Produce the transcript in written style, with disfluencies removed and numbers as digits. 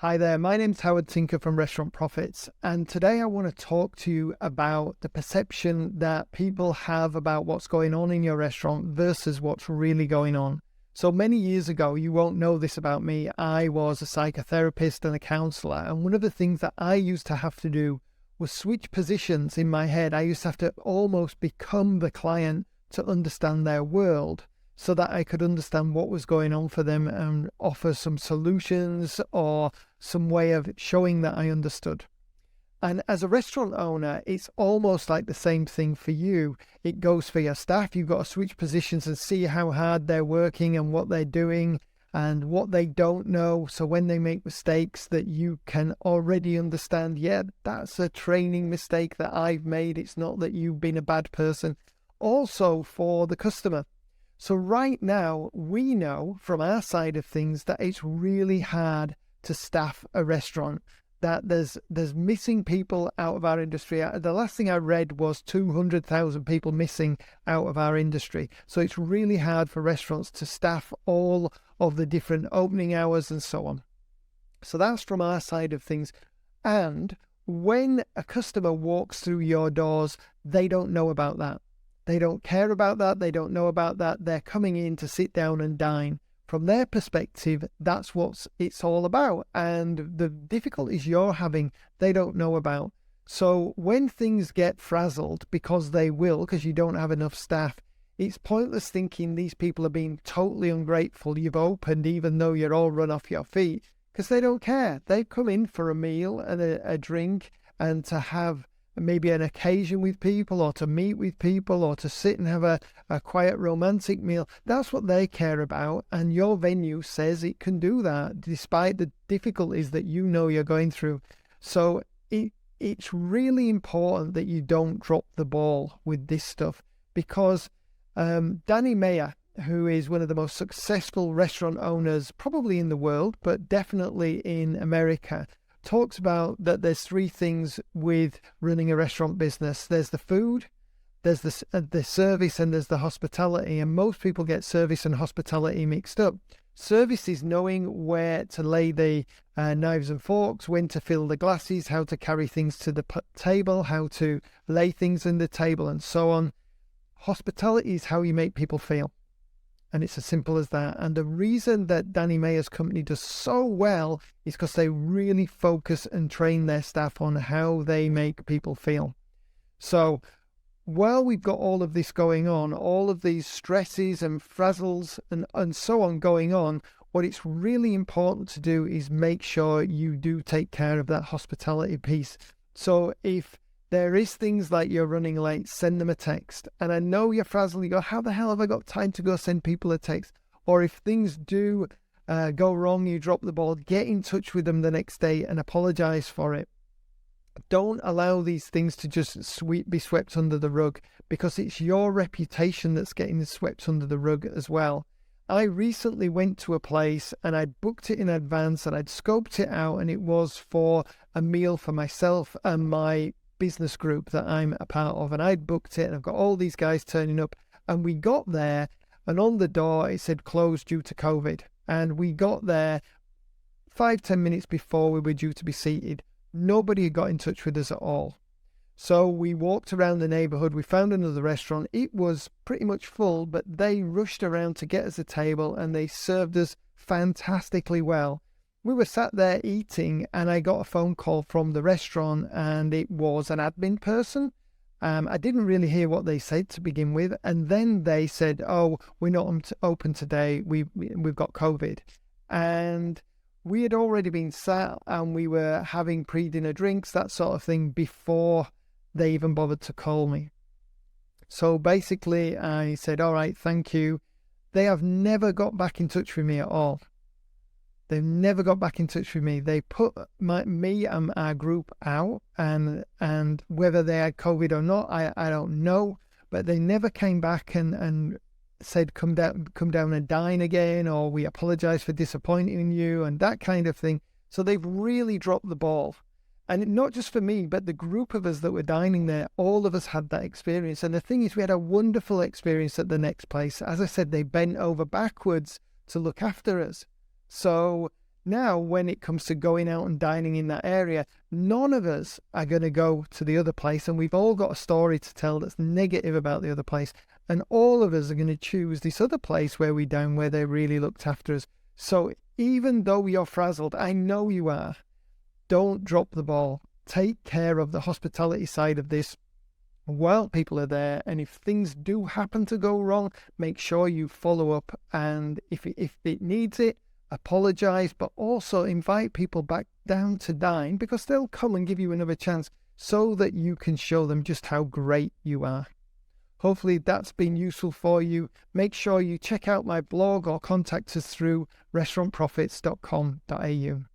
Hi there, my name's Howard Tinker from Restaurant Profits, and today I want to talk to you about the perception that people have about what's going on in your restaurant versus what's really going on. So many years ago, you won't know this about me, I was a psychotherapist and a counselor, and one of the things that I used to have to do was switch positions in my head. I used to have to almost become the client to understand their world, so that I could understand what was going on for them and offer some solutions or some way of showing that I understood. And as a restaurant owner, it's almost like the same thing for you. It goes for your staff. You've got to switch positions and see how hard they're working and what they're doing and what they don't know. So when they make mistakes, that you can already understand, yeah, that's a training mistake that I've made. It's not that you've been a bad person. Also for the customer. So right now, we know from our side of things that it's really hard to staff a restaurant, that there's missing people out of our industry. The last thing I read was 200,000 people missing out of our industry. So it's really hard for restaurants to staff all of the different opening hours and so on. So that's from our side of things. And when a customer walks through your doors, they don't know about that. They don't care about that. They don't know about that. They're coming in to sit down and dine. From their perspective, that's what it's all about. And the difficulties you're having, they don't know about. So when things get frazzled, because they will, because you don't have enough staff, it's pointless thinking these people are being totally ungrateful. You've opened even though you're all run off your feet, because they don't care. They've come in for a meal and a drink and to have maybe an occasion with people, or to meet with people, or to sit and have a quiet romantic meal. That's what they care about, and your venue says it can do that despite the difficulties that you know you're going through. So it's really important that you don't drop the ball with this stuff, because Danny Meyer, who is one of the most successful restaurant owners probably in the world, but definitely in America, talks about that there's three things with running a restaurant business. There's the food, there's the service, and there's the hospitality. And most people get service and hospitality mixed up. Service is knowing where to lay the knives and forks, when to fill the glasses, how to carry things to the table, how to lay things on the table, and so on. Hospitality is how you make people feel. And it's as simple as that. And the reason that Danny Meyer's company does so well is because they really focus and train their staff on how they make people feel. So while we've got all of this going on, all of these stresses and frazzles and so on going on, what it's really important to do is make sure you do take care of that hospitality piece. So if there is things like you're running late, send them a text. And I know you're frazzled, you go, how the hell have I got time to go send people a text? Or if things do go wrong, you drop the ball, get in touch with them the next day and apologize for it. Don't allow these things to just be swept under the rug, because it's your reputation that's getting swept under the rug as well. I recently went to a place and I'd booked it in advance and I'd scoped it out, and it was for a meal for myself and my business group that I'm a part of, and I'd booked it, and I've got all these guys turning up, and we got there and on the door it said closed due to COVID, and we got there 5-10 minutes before we were due to be seated. Nobody had got in touch with us at all. So we walked around the neighborhood, we found another restaurant. It was pretty much full, but they rushed around to get us a table and they served us fantastically well. We were sat there eating and I got a phone call from the restaurant, and it was an admin person. I didn't really hear what they said to begin with. And then they said, oh, we're not open today. We've got COVID. And we had already been sat and we were having pre-dinner drinks, that sort of thing, before they even bothered to call me. So basically I said, all right, thank you. They have never got back in touch with me at all. They've never got back in touch with me. They put me and our group out, and whether they had COVID or not, I don't know. But they never came back and said, come down and dine again, or we apologize for disappointing you, and that kind of thing. So they've really dropped the ball. And not just for me, but the group of us that were dining there, all of us had that experience. And the thing is, we had a wonderful experience at the next place. As I said, they bent over backwards to look after us. So Now, when it comes to going out and dining in that area, none of us are going to go to the other place, and we've all got a story to tell that's negative about the other place. And all of us are going to choose this other place where we dine, where they really looked after us. So even though you're frazzled, I know you are, don't drop the ball. Take care of the hospitality side of this while people are there. And if things do happen to go wrong, make sure you follow up. And if it needs it, apologize, but also invite people back down to dine, because they'll come and give you another chance so that you can show them just how great you are. Hopefully that's been useful for you. Make sure you check out my blog or contact us through restaurantprofits.com.au.